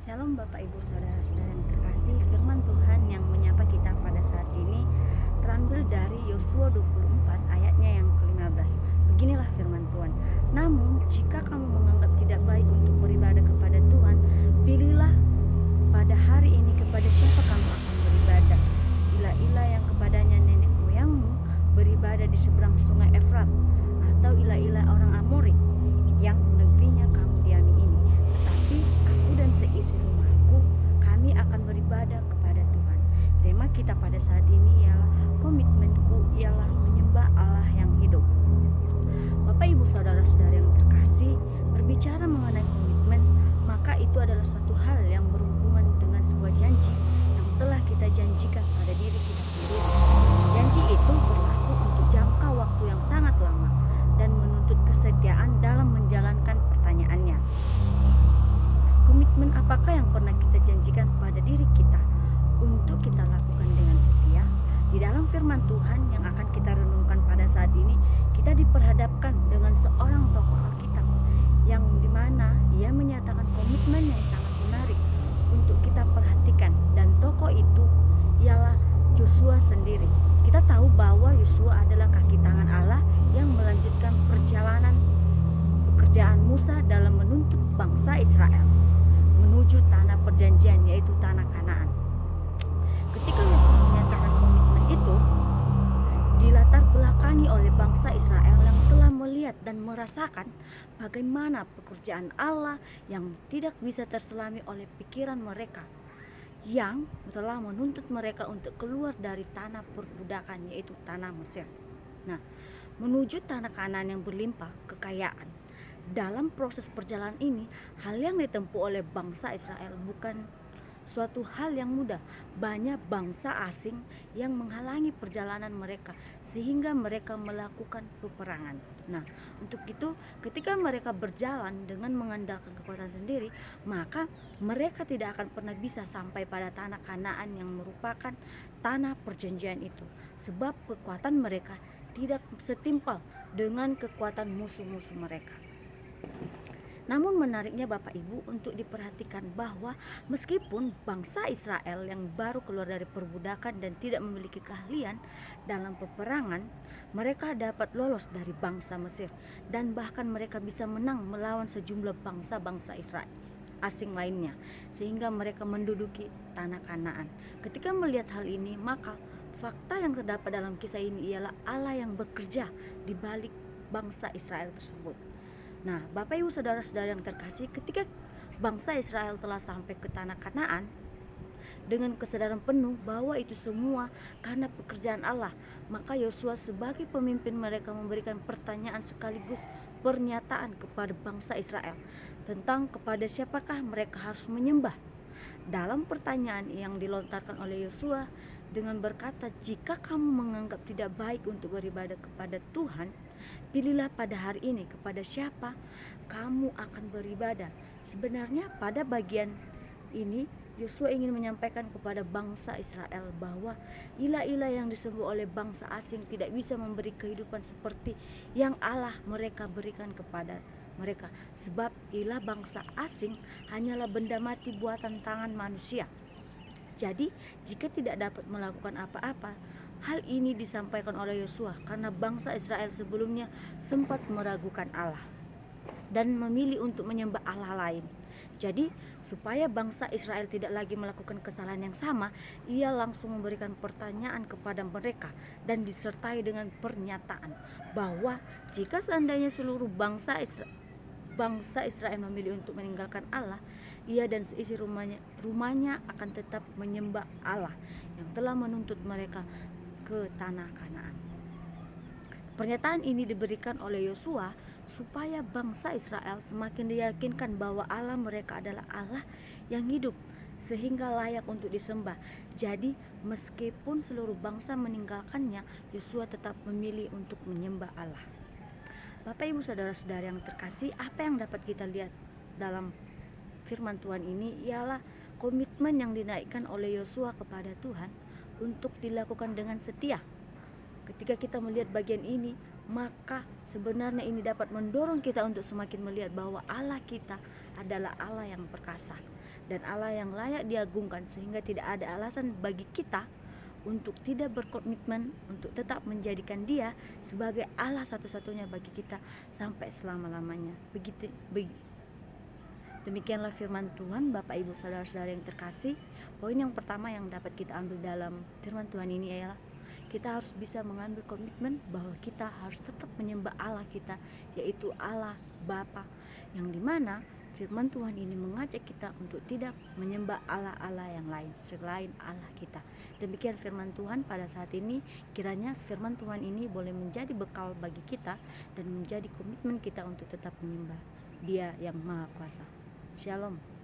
Shalom Bapak Ibu Saudara-saudara yang terkasih, firman Tuhan yang menyapa kita pada saat ini terambil dari Yosua 24 ayatnya yang ke-15. Beginilah firman Tuhan. Namun jika kamu menganggap tidak baik untuk beribadah kepada Tuhan, pilihlah pada hari ini kepada siapa kamu akan beribadah. Ilah-ilah yang kepadanya nenek moyangmu beribadah di seberang sungai Efrat, atau ilah-ilah orang Amori yang negerinya kamu diami ini. Tetapi aku dan seisi rumahku, kami akan beribadah kepada Tuhan. Tema kita pada saat ini ialah komitmenku ialah menyembah Allah yang hidup. Bapak Ibu Saudara-saudara yang terkasih, berbicara mengenai komitmen, maka itu adalah suatu hal yang berhubungan dengan sebuah janji yang telah kita janjikan pada diri kita sendiri. Janji itu berlaku untuk jangka waktu yang sangat lama dan menuntut kesetiaan dalam menjalankan pertanyaannya. Komitmen apakah yang pernah kita janjikan pada diri kita untuk kita lakukan dengan setia? Di dalam firman Tuhan yang akan kita renungkan pada saat ini, kita diperhadapkan dengan seorang tokoh Alkitab yang dimana ia menyatakan komitmen yang sangat menarik untuk kita perhatikan, dan tokoh itu ialah Yosua sendiri. Kita tahu bahwa Yosua adalah kaki tangan Allah yang melanjutkan perjalanan pekerjaan Musa dalam menuntut bangsa Israel menuju tanah perjanjian, yaitu tanah Kanaan. Ketika Yosua menyatakan komitmen itu, dilatar belakangi oleh bangsa Israel yang telah melihat dan merasakan bagaimana pekerjaan Allah yang tidak bisa terselami oleh pikiran mereka, yang telah menuntut mereka untuk keluar dari tanah perbudakan, yaitu tanah Mesir, menuju tanah Kanaan yang berlimpah kekayaan. Dalam proses perjalanan ini, hal yang ditempuh oleh bangsa Israel bukan suatu hal yang mudah. Banyak bangsa asing yang menghalangi perjalanan mereka sehingga mereka melakukan peperangan. Untuk itu ketika mereka berjalan dengan mengandalkan kekuatan sendiri, maka mereka tidak akan pernah bisa sampai pada tanah Kanaan yang merupakan tanah perjanjian itu, sebab kekuatan mereka tidak setimpal dengan kekuatan musuh-musuh mereka. Namun menariknya Bapak Ibu untuk diperhatikan bahwa meskipun bangsa Israel yang baru keluar dari perbudakan dan tidak memiliki keahlian dalam peperangan, mereka dapat lolos dari bangsa Mesir, dan bahkan mereka bisa menang melawan sejumlah bangsa-bangsa Israel asing lainnya, sehingga mereka menduduki tanah Kanaan. Ketika melihat hal ini, maka fakta yang terdapat dalam kisah ini ialah Allah yang bekerja di balik bangsa Israel tersebut. Bapak Ibu Saudara-saudara yang terkasih, ketika bangsa Israel telah sampai ke tanah Kanaan dengan kesadaran penuh bahwa itu semua karena pekerjaan Allah, maka Yosua sebagai pemimpin mereka memberikan pertanyaan sekaligus pernyataan kepada bangsa Israel tentang kepada siapakah mereka harus menyembah. Dalam pertanyaan yang dilontarkan oleh Yosua dengan berkata, jika kamu menganggap tidak baik untuk beribadah kepada Tuhan, pilihlah pada hari ini kepada siapa kamu akan beribadah. Sebenarnya pada bagian ini Yosua ingin menyampaikan kepada bangsa Israel bahwa ilah-ilah yang disembah oleh bangsa asing tidak bisa memberi kehidupan seperti yang Allah mereka berikan kepada mereka, sebab ilah bangsa asing hanyalah benda mati buatan tangan manusia. Jadi jika tidak dapat melakukan apa-apa, hal ini disampaikan oleh Yosua karena bangsa Israel sebelumnya sempat meragukan Allah dan memilih untuk menyembah Allah lain. Jadi supaya bangsa Israel tidak lagi melakukan kesalahan yang sama, ia langsung memberikan pertanyaan kepada mereka dan disertai dengan pernyataan bahwa jika seandainya seluruh bangsa Israel memilih untuk meninggalkan Allah, ia dan seisi rumahnya akan tetap menyembah Allah yang telah menuntut mereka ke tanah Kanaan. Pernyataan ini diberikan oleh Yosua supaya bangsa Israel semakin diyakinkan bahwa Allah mereka adalah Allah yang hidup sehingga layak untuk disembah. Jadi meskipun seluruh bangsa meninggalkannya, Yosua tetap memilih untuk menyembah Allah. Bapak Ibu Saudara-saudara yang terkasih, apa yang dapat kita lihat dalam firman Tuhan ini ialah komitmen yang dinaikkan oleh Yosua kepada Tuhan untuk dilakukan dengan setia. Ketika kita melihat bagian ini, maka sebenarnya ini dapat mendorong kita untuk semakin melihat bahwa Allah kita adalah Allah yang perkasa dan Allah yang layak diagungkan, sehingga tidak ada alasan bagi kita untuk tidak berkomitmen untuk tetap menjadikan Dia sebagai Allah satu-satunya bagi kita sampai selama-lamanya. Demikianlah firman Tuhan. Bapak Ibu saudara-saudara yang terkasih, poin yang pertama yang dapat kita ambil dalam firman Tuhan ini ialah kita harus bisa mengambil komitmen bahwa kita harus tetap menyembah Allah kita, yaitu Allah Bapa, yang dimana firman Tuhan ini mengajak kita untuk tidak menyembah Allah-Allah yang lain selain Allah kita. Demikian firman Tuhan pada saat ini. Kiranya firman Tuhan ini boleh menjadi bekal bagi kita dan menjadi komitmen kita untuk tetap menyembah Dia yang Maha Kuasa. Shalom.